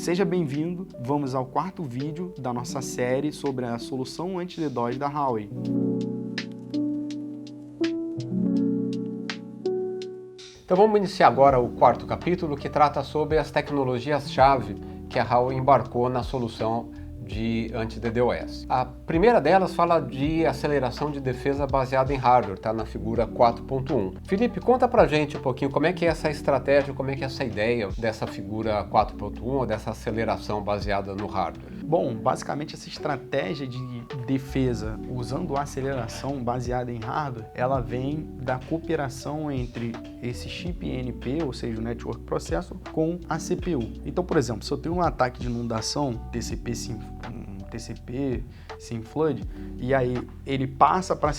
Seja bem-vindo, vamos ao quarto vídeo da nossa série sobre a solução anti-DDoS da Huawei. Então vamos iniciar agora o quarto capítulo, que trata sobre as tecnologias-chave que a Huawei embarcou na solução de anti-DDoS. A primeira delas fala de aceleração de defesa baseada em hardware, tá na figura 4.1. Felipe, conta pra gente um pouquinho como é que é essa estratégia, como é que é essa ideia dessa figura 4.1 ou dessa aceleração baseada no hardware. Bom, basicamente essa estratégia de defesa usando a aceleração baseada em hardware, ela vem da cooperação entre esse chip NP, ou seja, o Network Processor, com a CPU. Então, por exemplo, se eu tenho um ataque de inundação, TCP SymFlood, e aí ele passa para a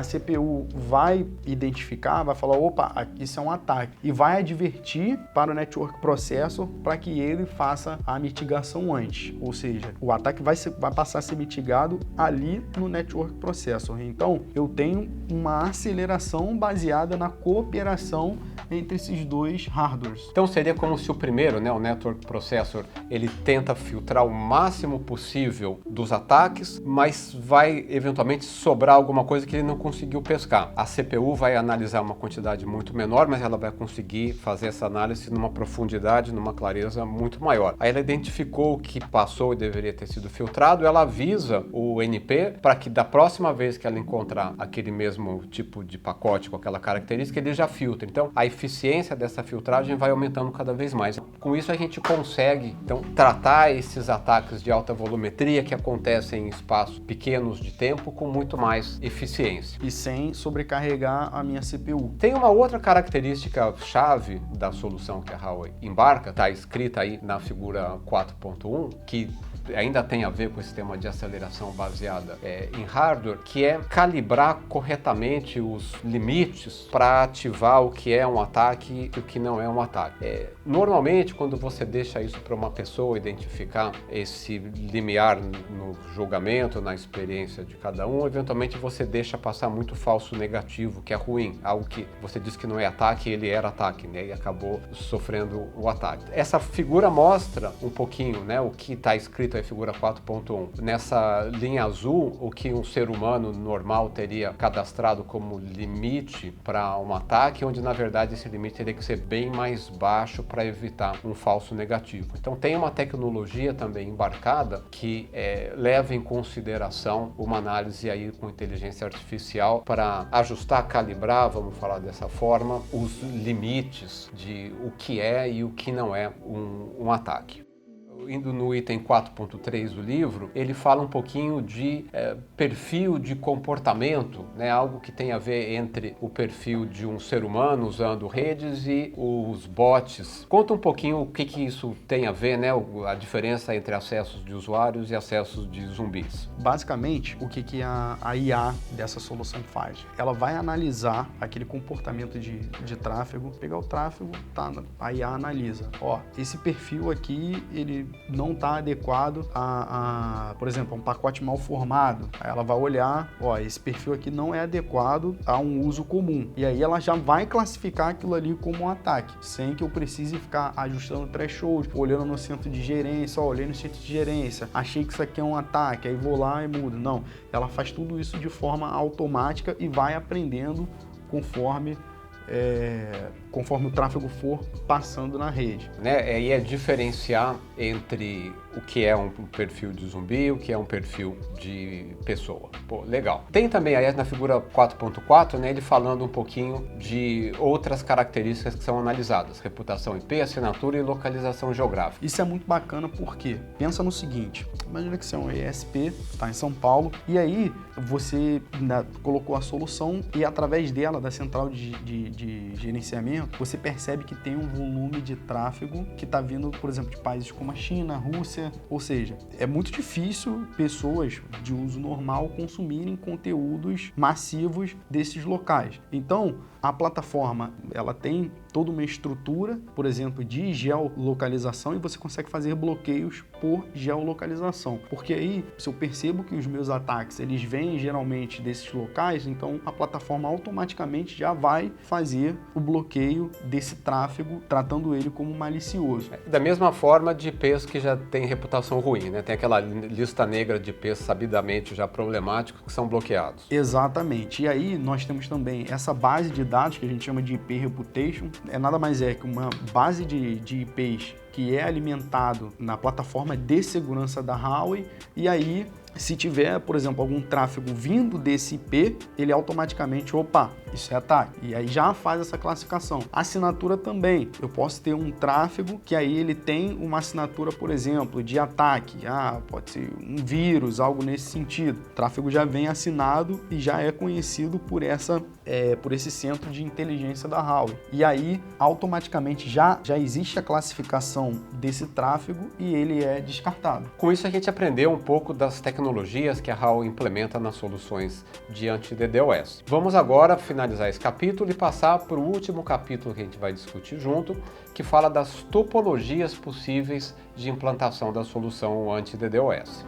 CPU vai identificar, vai falar, opa, isso é um ataque, e vai advertir para o Network Processor para que ele faça a mitigação antes, ou seja, o ataque vai passar a ser mitigado ali no Network Processor. Então, eu tenho uma aceleração baseada na cooperação entre esses dois hardwares. Então seria como se o primeiro, o Network Processor, ele tenta filtrar o máximo possível dos ataques, mas vai eventualmente sobrar alguma coisa que ele não conseguiu pescar. A CPU vai analisar uma quantidade muito menor, mas ela vai conseguir fazer essa análise numa profundidade, numa clareza muito maior. Aí ela identificou o que passou e deveria ter sido filtrado, ela avisa o NP para que da próxima vez que ela encontrar aquele mesmo tipo de pacote com aquela característica, ele já filtre. Então a eficiência dessa filtragem vai aumentando cada vez mais. Com isso a gente consegue então tratar esses ataques de alta volumetria que acontecem em espaços pequenos de tempo com muito mais eficiência. E sem sobrecarregar a minha CPU. Tem uma outra característica chave da solução que a Huawei embarca, está escrita aí na figura 4.1, que ainda tem a ver com esse tema de aceleração baseada em hardware, que é calibrar corretamente os limites para ativar o que é um ataque e o que não é um ataque. Normalmente, quando você deixa isso para uma pessoa identificar esse limiar no julgamento, na experiência de cada um, eventualmente você deixa passar muito falso negativo, que é ruim, algo que você diz que não é ataque, ele era ataque, e acabou sofrendo o ataque. Essa figura mostra um pouquinho, o que está escrito aí, figura 4.1. Nessa linha azul, o que um ser humano normal teria cadastrado como limite para um ataque, onde na verdade esse limite teria que ser bem mais baixo para evitar um falso negativo. Então tem uma tecnologia também embarcada que leva em consideração uma análise aí com inteligência artificial para ajustar, calibrar, vamos falar dessa forma, os limites de o que é e o que não é um ataque. Indo no item 4.3 do livro, ele fala um pouquinho de perfil de comportamento, algo que tem a ver entre o perfil de um ser humano usando redes e os bots. Conta um pouquinho o que isso tem a ver, a diferença entre acessos de usuários e acessos de zumbis. Basicamente, o que a IA dessa solução faz? Ela vai analisar aquele comportamento de tráfego, pegar o tráfego, a IA analisa. Esse perfil aqui, ele não está adequado por exemplo, a um pacote mal formado. Aí ela vai olhar, esse perfil aqui não é adequado a um uso comum. E aí ela já vai classificar aquilo ali como um ataque, sem que eu precise ficar ajustando threshold, olhando no centro de gerência, olhei no centro de gerência, achei que isso aqui é um ataque, aí vou lá e mudo. Não, ela faz tudo isso de forma automática e vai aprendendo conforme o tráfego for passando na rede. E é diferenciar entre o que é um perfil de zumbi e o que é um perfil de pessoa. Legal. Tem também aí na figura 4.4, ele falando um pouquinho de outras características que são analisadas: reputação IP, assinatura e localização geográfica. Isso é muito bacana porque, pensa no seguinte, imagina que você é um ESP, está em São Paulo, e aí você colocou a solução e através dela, da central de gerenciamento, você percebe que tem um volume de tráfego que está vindo, por exemplo, de países como a China, a Rússia, ou seja, é muito difícil pessoas de uso normal consumirem conteúdos massivos desses locais. Então, a plataforma, ela tem toda uma estrutura, por exemplo, de geolocalização, e você consegue fazer bloqueios por geolocalização. Porque aí, se eu percebo que os meus ataques, eles vêm geralmente desses locais, então a plataforma automaticamente já vai fazer o bloqueio desse tráfego, tratando ele como malicioso. Da mesma forma de IPs que já tem reputação ruim, né? Tem aquela lista negra de IPs sabidamente já problemáticos que são bloqueados. Exatamente. E aí nós temos também essa base de dados que a gente chama de IP Reputation. Nada mais é que uma base de IPs que é alimentado na plataforma de segurança da Huawei, e aí, se tiver, por exemplo, algum tráfego vindo desse IP, ele automaticamente, opa, isso é ataque. E aí já faz essa classificação. Assinatura também. Eu posso ter um tráfego que aí ele tem uma assinatura, por exemplo, de ataque. Pode ser um vírus, algo nesse sentido. O tráfego já vem assinado e já é conhecido por esse centro de inteligência da Huawei. E aí, automaticamente, já existe a classificação desse tráfego e ele é descartado. Com isso, a gente aprendeu um pouco das tecnologias que a Huawei implementa nas soluções de anti-DDoS. Vamos agora finalizar esse capítulo e passar para o último capítulo que a gente vai discutir junto, que fala das topologias possíveis de implantação da solução anti-DDoS.